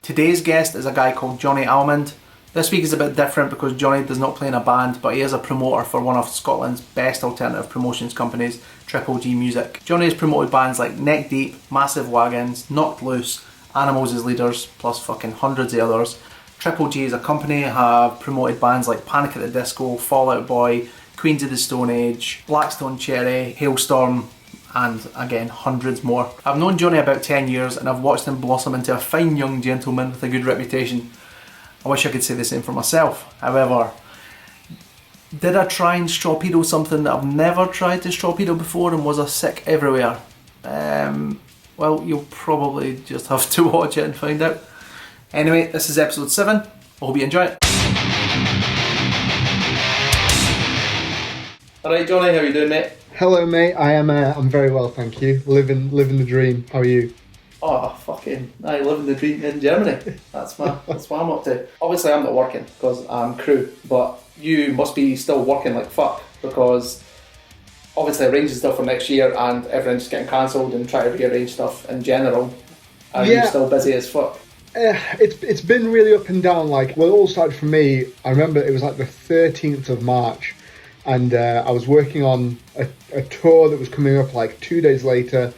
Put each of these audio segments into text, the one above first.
Today's guest is a guy called Jonny Almond. This week is a bit different because Jonny does not play in a band, but he is a promoter for one of Scotland's best alternative promotions companies, Triple G Music. Jonny has promoted bands like Neck Deep, Massive Wagons, Knocked Loose, Animals as Leaders, plus fucking hundreds of others. Triple G as a company have promoted bands like Panic at the Disco, Fall Out Boy, Queens of the Stone Age, Blackstone Cherry, Hailstorm, and again hundreds more. I've known Jonny about 10 years and I've watched him blossom into a fine young gentleman with a good reputation. I wish I could say the same for myself. However, did I try and strawpedo something that I've never tried to strawpedo before and was a sick everywhere? Well, you'll probably just have to watch it and find out. Anyway, this is episode 7. I hope you enjoy it. Alright Jonny, how are you doing, mate? Hello mate, I'm very well, thank you. Living the dream. How are you? Oh, fucking, I live in the dream in Germany. That's what I'm up to. Obviously I'm not working because I'm crew, but you must be still working like fuck because obviously arranging stuff for next year and everything's just getting cancelled and trying to rearrange stuff in general. Are you still busy as fuck? It's been really up and down. Like, well, it all started for me. I remember it was like the 13th of March and I was working on a tour that was coming up like 2 days later,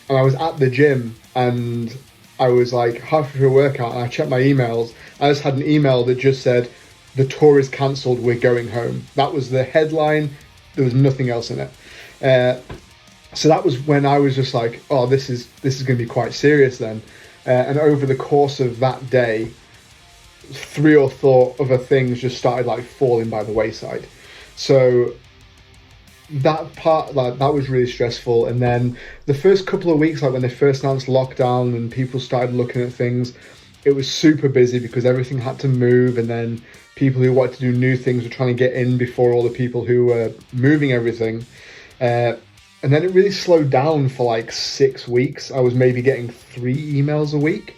and I was at the gym and I was like halfway through a workout and I checked my emails. I just had an email that just said, "The tour is cancelled, we're going home." That was the headline. There was nothing else in it. So that was when I was just like, oh, this is going to be quite serious then. And over the course of that day, 3 or 4 other things just started like falling by the wayside. So that part, like, that was really stressful. And then the first couple of weeks, like when they first announced lockdown and people started looking at things, it was super busy because everything had to move, and then people who wanted to do new things were trying to get in before all the people who were moving everything. And then it really slowed down for like 6 weeks. I was maybe getting 3 emails a week.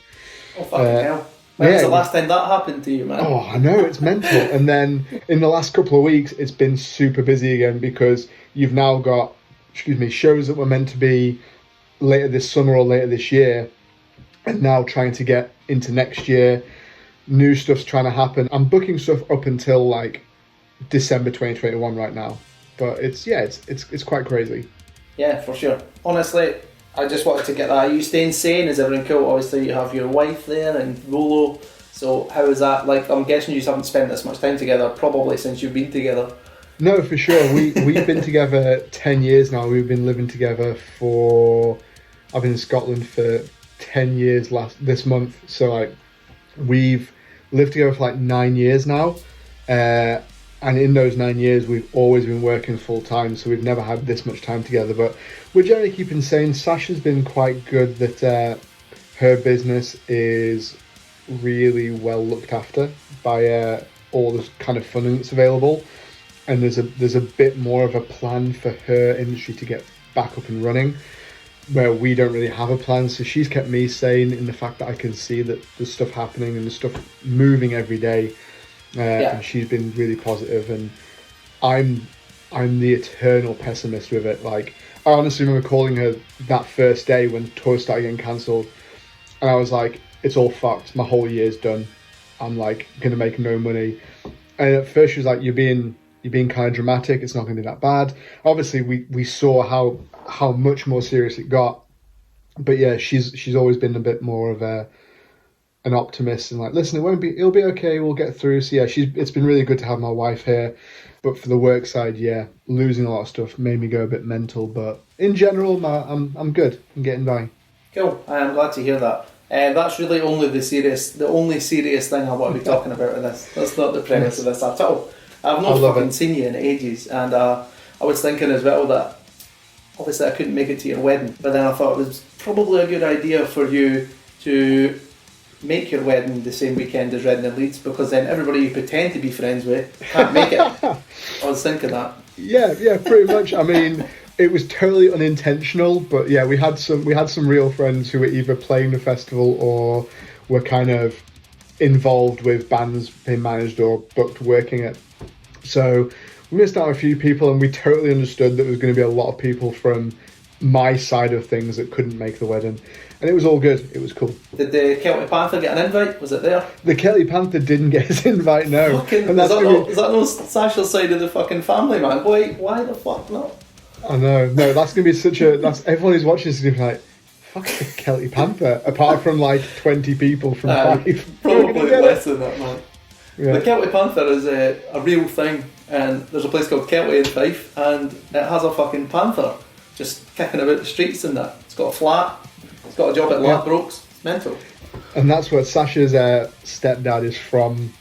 Oh, fucking hell. When was the last time that happened to you, man? Oh, I know, it's mental. And then in the last couple of weeks, it's been super busy again because you've now got, shows that were meant to be later this summer or later this year, and now trying to get into next year. New stuff's trying to happen. I'm booking stuff up until like December 2021 right now. But it's quite crazy. Yeah, for sure. Honestly, I just wanted to get that. Are you staying sane? Is everything cool? Obviously, you have your wife there and Rolo. So how is that? Like, I'm guessing you haven't spent this much time together, probably since you've been together. No, for sure. We've been together 10 years now. We've been living together I've been in Scotland for 10 years this month. So like, we've lived together for like 9 years now. And in those 9 years, we've always been working full time, so we've never had this much time together. But we're generally keeping sane. Sasha's been quite good that her business is really well looked after by all the kind of funding that's available. And there's a bit more of a plan for her industry to get back up and running, where we don't really have a plan. So she's kept me sane in the fact that I can see that there's stuff happening and there's stuff moving every day. And she's been really positive, and I'm the eternal pessimist with it. Like, I honestly remember calling her that first day when tours started getting cancelled, and I was like, it's all fucked, my whole year's done, I'm like gonna make no money. And at first she was like, you're being kind of dramatic, it's not gonna be that bad. Obviously we saw how much more serious it got, but yeah, she's always been a bit more of an optimist and like, listen, it'll be okay, we'll get through. So yeah, it's been really good to have my wife here. But for the work side, yeah, losing a lot of stuff made me go a bit mental. But in general, I'm good. I'm getting by. Cool. I'm glad to hear that. That's really the only serious thing I want to be talking about in this. That's not the premise of this at all. I've not fucking seen you in ages, and I was thinking as well that obviously I couldn't make it to your wedding, but then I thought it was probably a good idea for you to make your wedding the same weekend as Reading and Leeds, because then everybody you pretend to be friends with can't make it. I was thinking that. Yeah, pretty much. I mean, it was totally unintentional, but yeah, we had some real friends who were either playing the festival or were kind of involved with bands being managed or booked working it. So we missed out a few people, and we totally understood that there was going to be a lot of people from my side of things that couldn't make the wedding. And it was all good. It was cool. Did the Celtic Panther get an invite? Was it there? The Celtic Panther didn't get his invite, no. Fucking, and is that no Sasha's side of the fucking family, man? Why the fuck not? I know. No, that's going to be such a... Everyone who's watching this is going to be like, fuck the Celtic Panther, apart from like 20 people from 5. Probably less than that, man. Yeah. The Celtic Panther is a real thing, and there's a place called Celtic in Fife, and it has a fucking panther just kicking about the streets and that. It's got a flat, it's got a job at Ladbrokes. It's mental. And that's where Sasha's stepdad is from,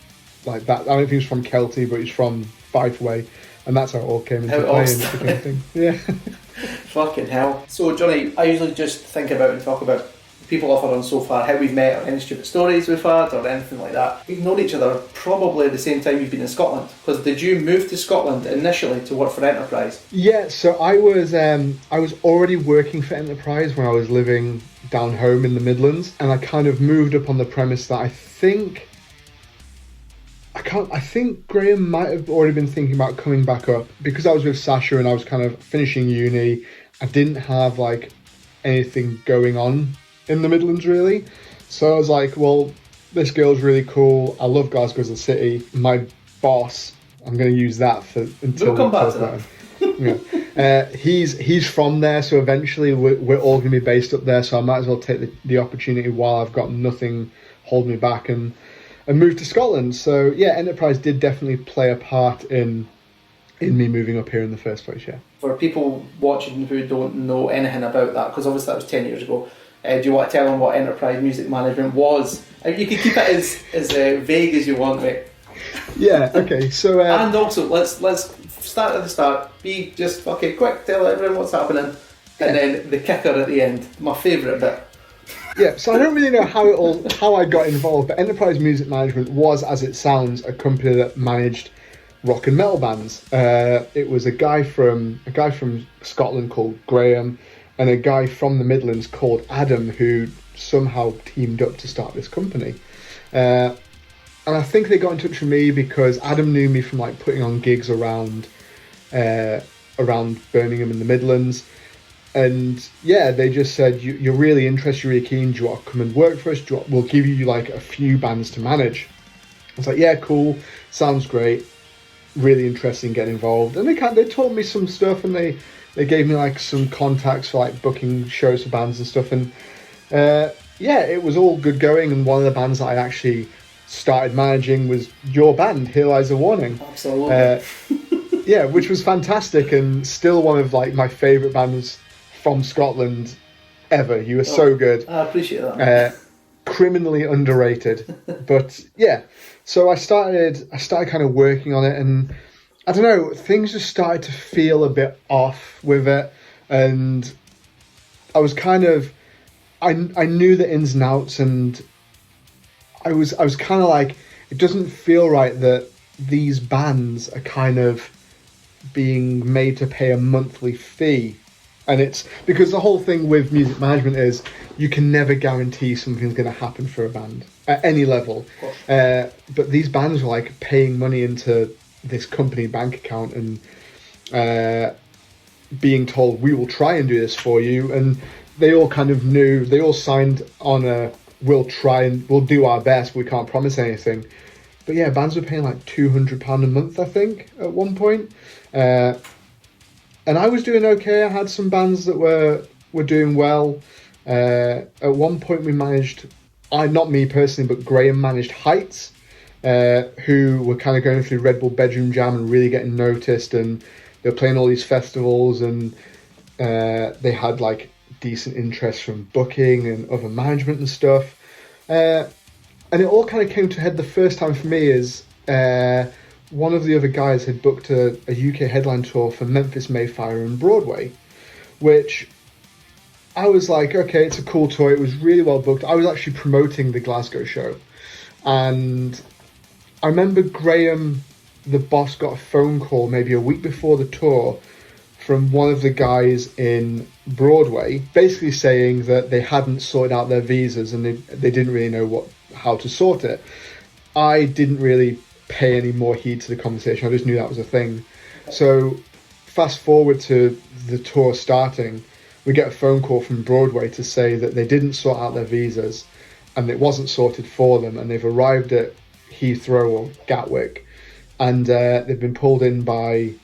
like that. I don't think he's from Kelty, but he's from Fife way, and that's how it all came into play and it became a thing. Yeah. Fucking hell. So Johnny, I usually just think about and talk about people I've had on so far, how we've met, or any stupid stories we've had, or anything like that. We've known each other probably at the same time you've been in Scotland. Because did you move to Scotland initially to work for Enterprise? Yeah, so I was already working for Enterprise when I was living down home in the Midlands, and I kind of moved up on the premise that I think Graham might have already been thinking about coming back up, because I was with Sasha and I was kind of finishing uni. I didn't have like anything going on in the Midlands really, so I was like, well, this girl's really cool, I love Glasgow as a city, my boss, I'm going to use that for until we'll come back to that. Yeah. He's from there, so eventually we're all going to be based up there, so I might as well take the opportunity while I've got nothing holding me back and move to Scotland. So yeah, Enterprise did definitely play a part in me moving up here in the first place. Yeah. For people watching who don't know anything about that, because obviously that was 10 years ago, do you want to tell them what Enterprise Music Management was? You can keep it as vague as you want, mate. Yeah. Okay. So and also let's start at the start. Be just okay, quick. Tell everyone what's happening, and then the kicker at the end. My favourite bit. Yeah, so I don't really know how I got involved, but Enterprise Music Management was, as it sounds, a company that managed rock and metal bands. It was a guy from Scotland called Graham, and a guy from the Midlands called Adam, who somehow teamed up to start this company. And I think they got in touch with me because Adam knew me from like putting on gigs around Birmingham in the Midlands. And yeah, they just said, you're really interested, you're really keen, do you want to come and work for us? We'll give you like a few bands to manage. I was like, yeah, cool, sounds great, really interesting, get involved. And they told me some stuff, and they gave me like some contacts for like booking shows for bands and stuff. And yeah, it was all good going. And one of the bands that I actually started managing was your band, Here Lies a Warning. Absolutely. Yeah, which was fantastic, and still one of like my favourite bands from Scotland ever. You were so good. I appreciate that. Criminally underrated. But yeah, so I started kind of working on it, and I don't know, things just started to feel a bit off with it, and I was kind of, I knew the ins and outs, and I was kind of like, it doesn't feel right that these bands are kind of being made to pay a monthly fee. And it's because the whole thing with music management is you can never guarantee something's going to happen for a band at any level. But these bands were like paying money into this company bank account and being told, we will try and do this for you. And they all kind of knew, they all signed on a, we'll try and we'll do our best, we can't promise anything. But yeah, bands were paying like £200 a month, I think, at one point. And I was doing okay. I had some bands that were doing well. At one point we managed, not me personally, but Graham managed Heights, who were kind of going through Red Bull Bedroom Jam and really getting noticed, and they were playing all these festivals, and they had like decent interest from booking and other management and stuff. And it all kind of came to a head the first time for me is one of the other guys had booked a UK headline tour for Memphis, Mayfire and Broadway, which I was like, okay, it's a cool tour. It was really well booked. I was actually promoting the Glasgow show. And I remember Graham, the boss, got a phone call maybe a week before the tour from one of the guys in Broadway, basically saying that they hadn't sorted out their visas and they didn't really know how to sort it. I didn't really pay any more heed to the conversation. I just knew that was a thing. So fast forward to the tour starting, we get a phone call from Broadway to say that they didn't sort out their visas and it wasn't sorted for them, and they've arrived at Heathrow or Gatwick, and they've been pulled in by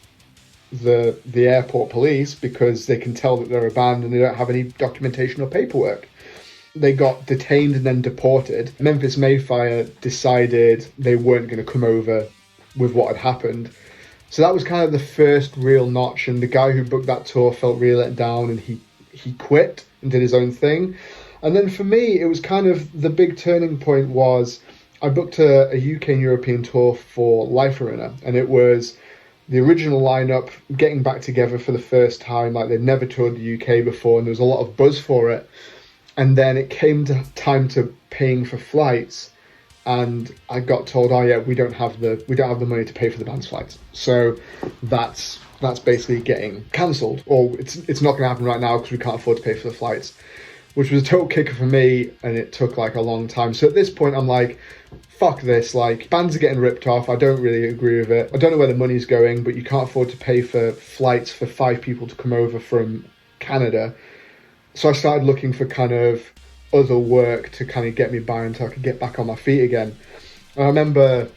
the airport police because they can tell that they're a band and they don't have any documentation or paperwork. They got detained and then deported. Memphis Mayfire decided they weren't going to come over with what had happened. So that was kind of the first real notch, and the guy who booked that tour felt really let down, and he quit and did his own thing. And then for me, it was kind of the big turning point was I booked a UK and European tour for Life Arena, and it was the original lineup getting back together for the first time. Like, they'd never toured the UK before, and there was a lot of buzz for it. And then it came to time to paying for flights, and I got told, oh yeah, we don't have the money to pay for the band's flights. So that's basically getting cancelled, or it's not going to happen right now because we can't afford to pay for the flights, which was a total kicker for me, and it took like a long time. So at this point, I'm like, fuck this, like, bands are getting ripped off. I don't really agree with it. I don't know where the money's going, but you can't afford to pay for flights for 5 people to come over from Canada. So I started looking for kind of other work to kind of get me by until I could get back on my feet again. And I remember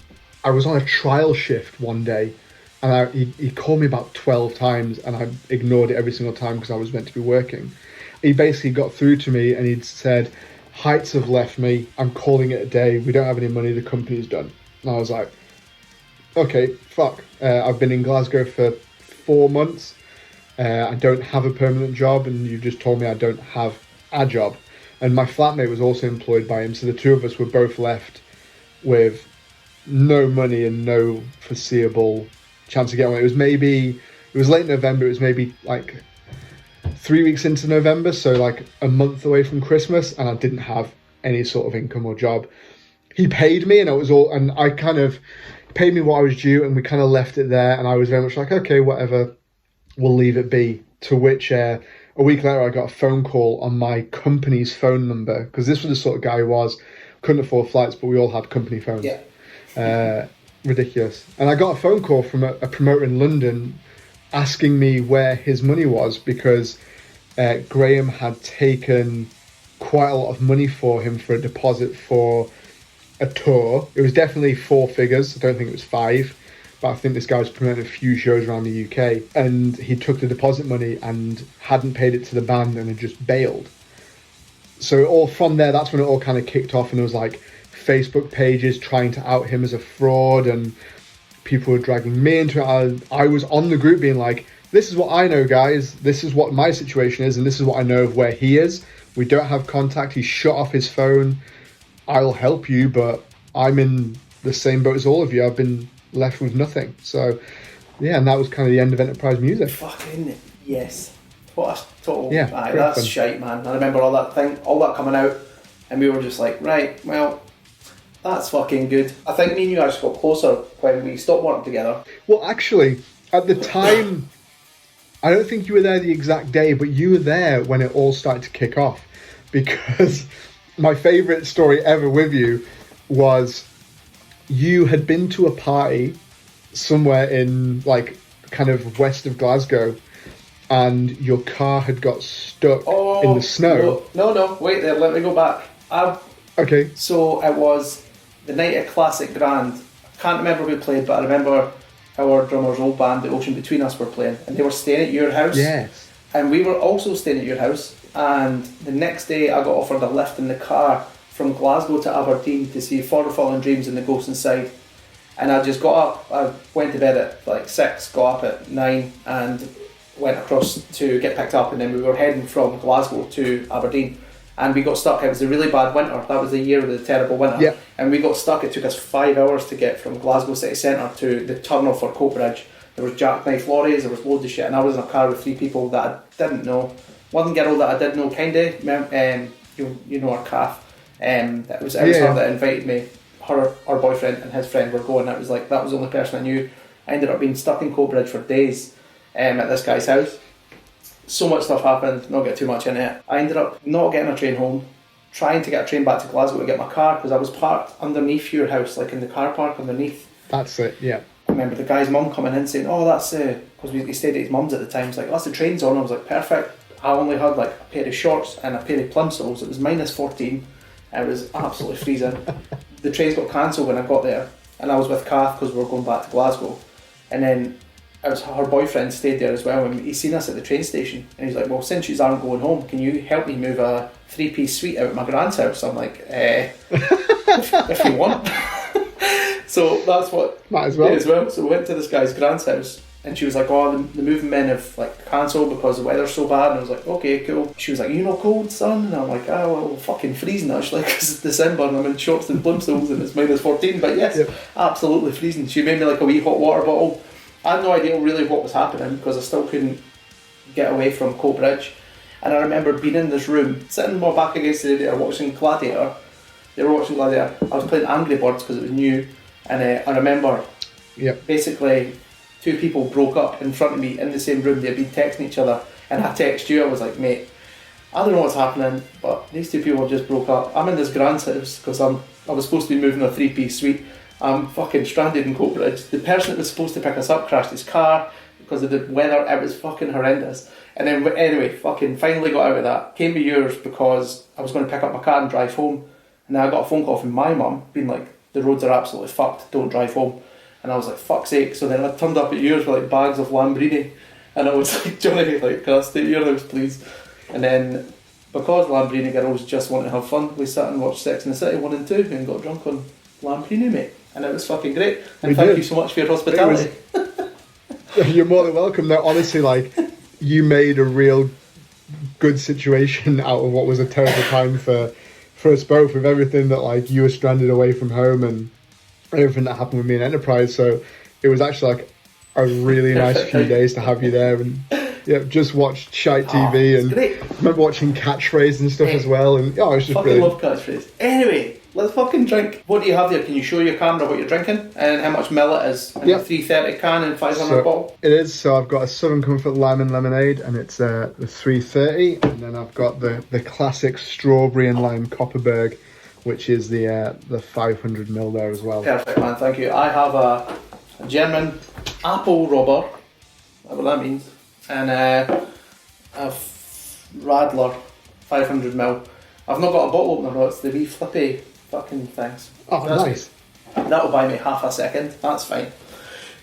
I was on a trial shift one day, and he called me about 12 times, and I ignored it every single time because I was meant to be working. He basically got through to me, and he'd said, Heights have left me, I'm calling it a day, we don't have any money, the company's done. And I was like, okay, fuck. I've been in Glasgow for 4 months, I don't have a permanent job, and you've just told me I don't have a job. And my flatmate was also employed by him, so the two of us were both left with no money and no foreseeable chance of getting one. It was late November, it was maybe like 3 weeks into November, so like a month away from Christmas, and I didn't have any sort of income or job. He paid me, and I kind of paid me what I was due, and we kind of left it there, and I was very much like, okay, whatever, we'll leave it be. To which a week later I got a phone call on my company's phone number, because this was the sort of guy who couldn't afford flights, but we all had company phones. Yeah. Ridiculous. And I got a phone call from a promoter in London asking me where his money was, because Graham had taken quite a lot of money for him for a deposit for a tour. It was definitely 4 figures. I don't think it was 5, but I think this guy was promoting a few shows around the UK, and he took the deposit money and hadn't paid it to the band and had just bailed. So all from there, that's when it all kind of kicked off, and it was like Facebook pages trying to out him as a fraud, and people were dragging me into it. I was on the group being like, this is what I know, guys. This is what my situation is, and this is what I know of where he is. We don't have contact. He shut off his phone. I'll help you, but I'm in the same boat as all of you. I've been left with nothing. So, yeah, and that was kind of the end of Enterprise Music. Fucking yes. What a total... Yeah, that's shite, man. I remember all that coming out, and we were just like, right, well... That's fucking good. I think me and you guys got closer when we stopped working together. Well, actually, at the time, I don't think you were there the exact day, but you were there when it all started to kick off. Because my favourite story ever with you was you had been to a party somewhere in, like, kind of west of Glasgow, and your car had got stuck in the snow. No, wait there, let me go back. Okay. So it was the night at Classic Grand. I can't remember who played, but I remember our drummer's old band, The Ocean Between Us, were playing, and they were staying at your house. Yes. And we were also staying at your house, and the next day I got offered a lift in the car from Glasgow to Aberdeen to see For the Fallen Dreams and The Ghost Inside. And I just got up, I went to bed at like 6, got up at 9 and went across to get picked up, and then we were heading from Glasgow to Aberdeen. And we got stuck. It was a really bad winter. That was the year of the terrible winter. Yeah. And we got stuck. It took us 5 hours to get from Glasgow city centre to the tunnel for Coatbridge. There was jackknife lorries, there was loads of shit, and I was in a car with 3 people that I didn't know. One girl that I did know, kinda, you know, our calf. It was her that invited me. Her boyfriend and his friend were going. That was the only person I knew. I ended up being stuck in Coatbridge for days at this guy's house. So much stuff happened, not get too much in it. I ended up not getting a train home, trying to get a train back to Glasgow to get my car, because I was parked underneath your house, like in the car park underneath. That's it, yeah. I remember the guy's mum coming in saying, oh, that's because he stayed at his mum's at the time. He's like, that's the train's on. I was like, perfect. I only had like a pair of shorts and a pair of plimsolls. It was -14. It was absolutely freezing. The trains got cancelled when I got there, and I was with Kath because we were going back to Glasgow. And then it was her boyfriend stayed there as well, and he's seen us at the train station, and he's like, well, since you aren't going home, can you help me move a 3-piece suite out at my grand's house? I'm like, if you want. So that's what might as well. As well. So we went to this guy's grand's house, and she was like, oh, the moving men have like cancelled because the weather's so bad. And I was like, okay, cool. She was like, you not cold, son? And I'm like, oh, well, fucking freezing actually, because it's December and I'm in shorts and plimsolls and it's -14. But yes, yep. Absolutely freezing. She made me like a wee hot water bottle. I had no idea really what was happening because I still couldn't get away from Coatbridge. And I remember being in this room, sitting my back against the radiator watching Gladiator. They were watching Gladiator. I was playing Angry Birds because it was new. And I remember basically 2 people broke up in front of me in the same room. They'd been texting each other. And I texted you, I was like, mate, I don't know what's happening, but these 2 people just broke up. I'm in this grand's house because I was supposed to be moving a 3-piece suite. I'm fucking stranded in Coatbridge. The person that was supposed to pick us up crashed his car because of the weather. It was fucking horrendous. And then anyway, fucking finally got out of that. Came to yours because I was going to pick up my car and drive home. And then I got a phone call from my mum being like, the roads are absolutely fucked, don't drive home. And I was like, fuck's sake. So then I turned up at yours with like bags of Lambrini. And I was like, Johnny, like, can I stay at your house please? And then because Lambrini girls just want to have fun, we sat and watched Sex and the City 1 and 2 and got drunk on Lambrini, mate. And it was fucking great. And thank you so much for your hospitality. You're more than welcome. No, honestly, like, you made a real good situation out of what was a terrible time for us both, with everything that, like, you were stranded away from home and everything that happened with me in Enterprise. So it was actually like a really nice few days to have you there, and just watched Shite TV and great. Remember watching Catchphrase and stuff as well. And it was just fucking brilliant. Love Catchphrase. Anyway, let's fucking drink. What do you have there? Can you show your camera what you're drinking and how much mil it is? And 330 can and 500 bottle. It is. So I've got a Southern Comfort Lime and Lemonade, and it's the 330, and then I've got the classic Strawberry and Lime Copperberg, which is the 500 ml there as well. Perfect, man. Thank you. I have a German apple rubber, whatever that means, and a Radler 500 ml. I've not got a bottle opener though. It's the wee flippy fucking things. Oh, nice. That'll buy me half a second. That's fine.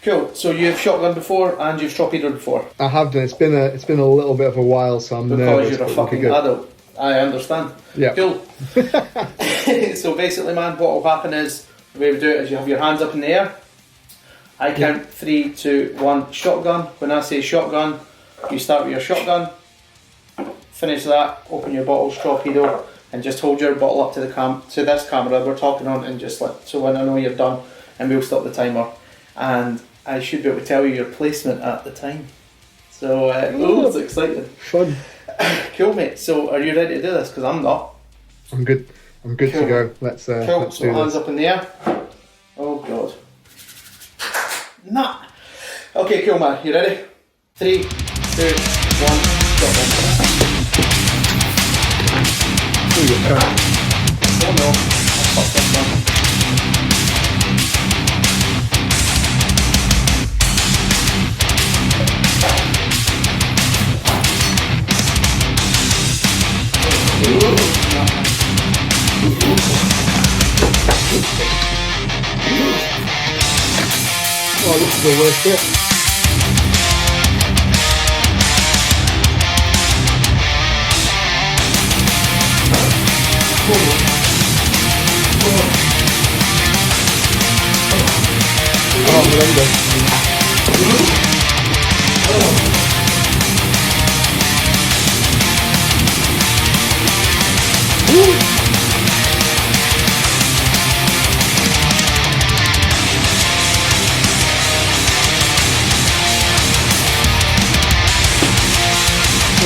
Cool. So you've shotgun before and you've torpedoed before. I have done. It's been a little bit of a while, so I'm nervous. Because you're a fucking adult. I understand. Yeah. Cool. So basically, man, what will happen is the way we do it is you have your hands up in the air. I count 3, 2, 1. Shotgun. When I say shotgun, you start with your shotgun. Finish that. Open your bottles, torpedo. And just hold your bottle up to this camera we're talking on, and just so when I know you're done, and we'll stop the timer. And I should be able to tell you your placement at the time. So, it's exciting. Fun. Cool, mate. So, are you ready to do this? Because I'm not. I'm good. I'm good to go. Let's cool. Let's So do hands this. up in the air. Oh God. Nah. Okay, cool, man. You ready? 3, 2, 1. Shotgun. Oh no, I fucked this one. Oh, this is the worst bit.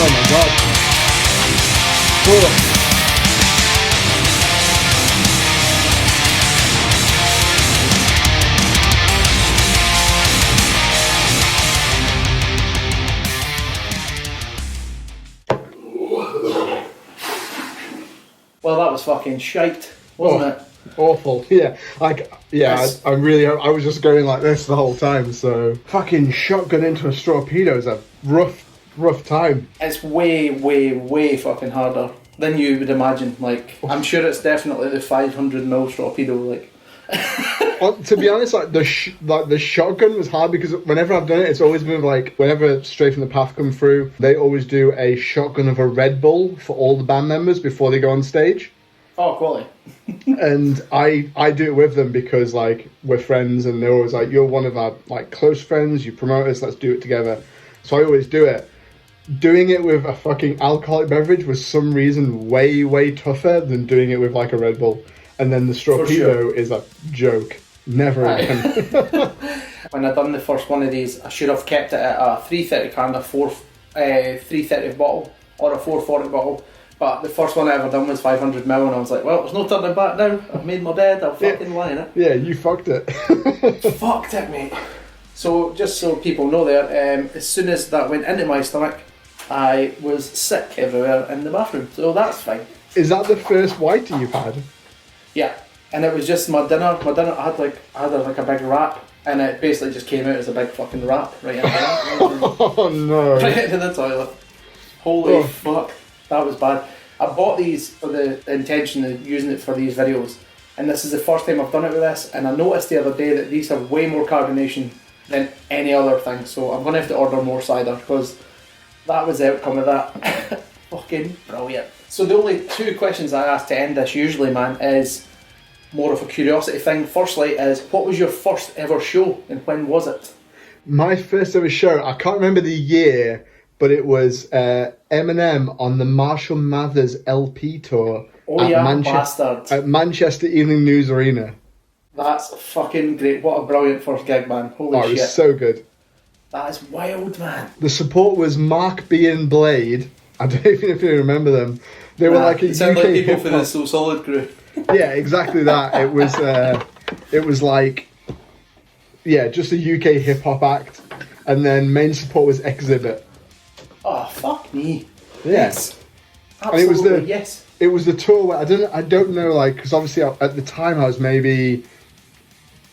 Oh my god. Oh. Well, that was fucking shite, wasn't it? Awful. Yeah. Yes. I I was just going like this the whole time. So fucking shotgun into a torpedo is a rough rough time. It's way, way, way fucking harder than you would imagine. Like, I'm sure it's definitely the 500mm torpedo. Like, To be honest, like the shotgun was hard because whenever I've done it, it's always been like whenever Straight from the Path come through, they always do a shotgun of a Red Bull for all the band members before they go on stage. oh, quality. And I do it with them because like we're friends, and they're always like, you're one of our like close friends, you promote us, let's do it together. So I always do it. Doing it with a fucking alcoholic beverage was some reason way, way tougher than doing it with like a Red Bull. And then the Torpedo is a joke. Never again. When I done the first one of these, I should have kept it at a 330 can, a 330 bottle or a 440 bottle. But the first one I ever done was 500ml, and I was like, well, there's no turning back now. I've made my bed, I'll fucking lie in it. Yeah, you fucked it. Fucked it, mate. So, just so people know there, as soon as that went into my stomach, I was sick everywhere in the bathroom. So that's fine. Is that the first whitey you've had? Yeah. And it was just my dinner. My dinner, I had a big wrap, and it basically just came out as a big fucking wrap right into Oh no. Right into the toilet. Holy fuck. That was bad. I bought these for the intention of using it for these videos, and this is the first time I've done it with this, and I noticed the other day that these have way more carbonation than any other thing, so I'm going to have to order more cider, because that was the outcome of that. Fucking brilliant. So the only two questions I ask to end this usually, man, is more of a curiosity thing. Firstly is, what was your first ever show, and when was it? My first ever show, I can't remember the year, but it was Eminem on the Marshall Mathers LP tour at Manchester Evening News Arena. That's fucking great. What a brilliant first gig, man. Holy shit. It was so good. That is wild, man. The support was Mark B and Blade. I don't even know if you remember them. They were like a UK like people hip-hop. for the So Solid crew. Yeah, exactly that. It was like, yeah, just a UK hip hop act, and then main support was Exhibit. Oh fuck me. Yes, absolutely. And yes. It was the tour where I don't know, like, because obviously at the time I was maybe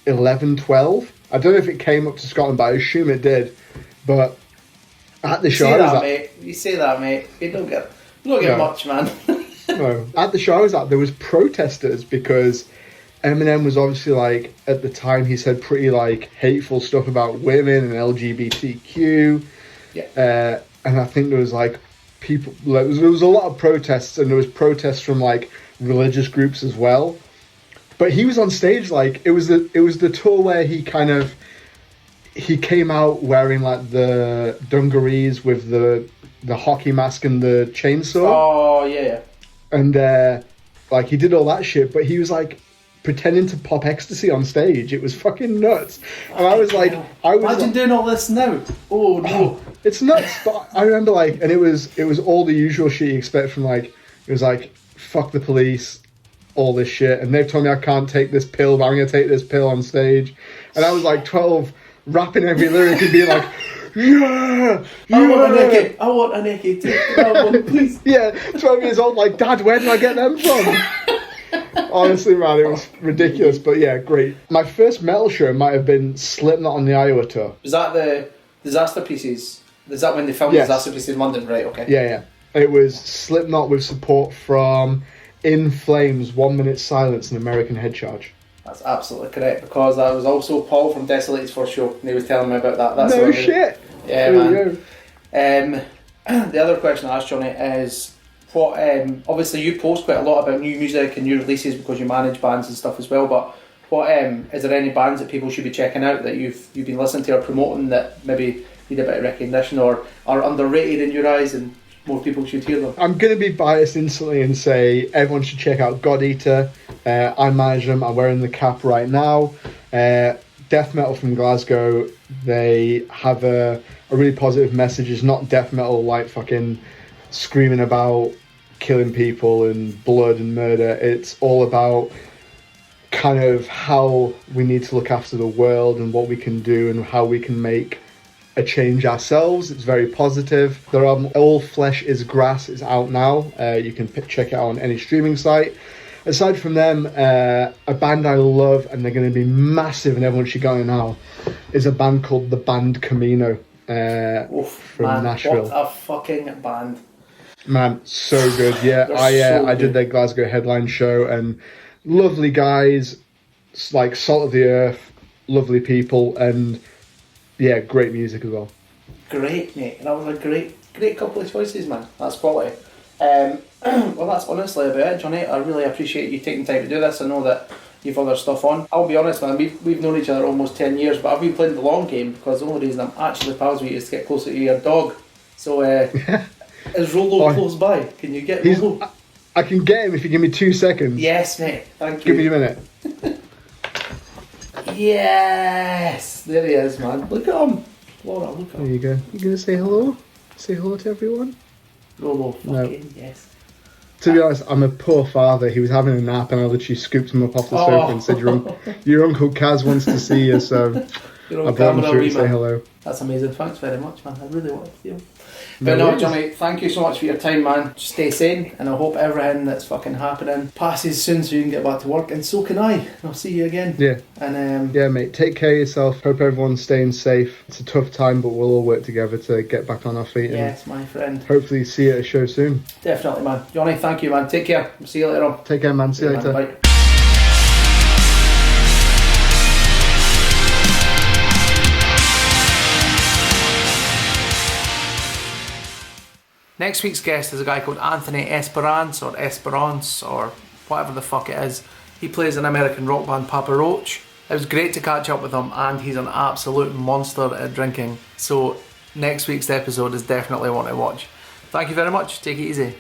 11, 12. I don't know if it came up to Scotland, but I assume it did. But at the show, you say that, mate. You don't get much, man. No. At the show I was at, there was protesters because Eminem was obviously, like, at the time he said pretty, like, hateful stuff about women and LGBTQ. Yeah. And I think there was, like, people, like, there was a lot of protests, and there was protests from, like, religious groups as well. But he was on stage, like, it was the tour where he came out wearing, like, the dungarees with the hockey mask and the chainsaw. Oh yeah. And like, he did all that shit, but he was like pretending to pop ecstasy on stage. It was fucking nuts. And I was like, imagine doing all this now. Oh no. It's nuts. But I remember, like, and it was all the usual shit you expect from, like, it was like, fuck the police, all this shit, and they've told me I can't take this pill, but I'm gonna take this pill on stage. And I was like 12, rapping every lyric and being like, yeah, I want a naked take that one, please. Yeah, 12 years old, like, Dad, where did I get them from? Honestly, man, it was ridiculous, but yeah, great. My first metal show might have been Slipknot on the Iowa tour. Was that the Disaster Pieces? Is that when they filmed Disaster Pieces in London? Right, okay. Yeah. It was Slipknot with support from In Flames, 1 Minute Silence, and American Head Charge. That's absolutely correct, because that was also Paul from Desolated's first show, and he was telling me about that. That's no shit. Yeah, man. The other question I asked Johnny is, what? Obviously, you post quite a lot about new music and new releases because you manage bands and stuff as well. But what? Is there any bands that people should be checking out that you've been listening to or promoting that maybe need a bit of recognition or are underrated in your eyes and more people should hear them? I'm going to be biased instantly and say everyone should check out God Eater. I manage them. I'm wearing the cap right now. Death metal from Glasgow. They have a really positive message. It's not death metal like fucking screaming about killing people and blood and murder. It's all about kind of how we need to look after the world and what we can do and how we can make a change ourselves. It's very positive. Their album All Flesh Is Grass is out now. You can check it out on any streaming site. Aside from them, a band I love, and they're going to be massive and everyone should go now, is a band called The Band Camino. from Nashville. What a fucking band. Man, so good. Yeah, I did their Glasgow headline show, and lovely guys, like salt of the earth, lovely people, and yeah, great music as well. Great, mate. That was a great couple of choices, man. That's quality. Well, that's honestly about it, Johnny. I really appreciate you taking time to do this. I know that you've other stuff on. I'll be honest, man, we've known each other almost 10 years, but I've been playing the long game because the only reason I'm actually pals with you is to get closer to your dog. So, is Rolo close by? Can you get Rolo? I can get him if you give me 2 seconds. Yes, mate. Thank you. Give me a minute. Yes! There he is, man. Look at him. Laura, look at him. There you go. You gonna say hello? Say hello to everyone? Rolo, fucking yes. To be honest, I'm a poor father. He was having a nap and I literally scooped him up off the sofa and said, your Uncle Kaz wants to see you, so I brought him through to say hello. That's amazing. Thanks very much, man. I really wanted to. But no, Johnny, thank you so much for your time, man. Just stay sane, and I hope everything that's fucking happening passes soon so you can get back to work, and so can I. And I'll see you again. Yeah. And yeah, mate, take care of yourself. Hope everyone's staying safe. It's a tough time, but we'll all work together to get back on our feet. Yes, my friend. Hopefully see you at a show soon. Definitely, man. Johnny, thank you, man. Take care. See you later on. Take care, man. See you later. Bye. Next week's guest is a guy called Anthony Esperance or whatever the fuck it is. He plays an American rock band, Papa Roach. It was great to catch up with him, and he's an absolute monster at drinking. So next week's episode is definitely one to watch. Thank you very much. Take it easy.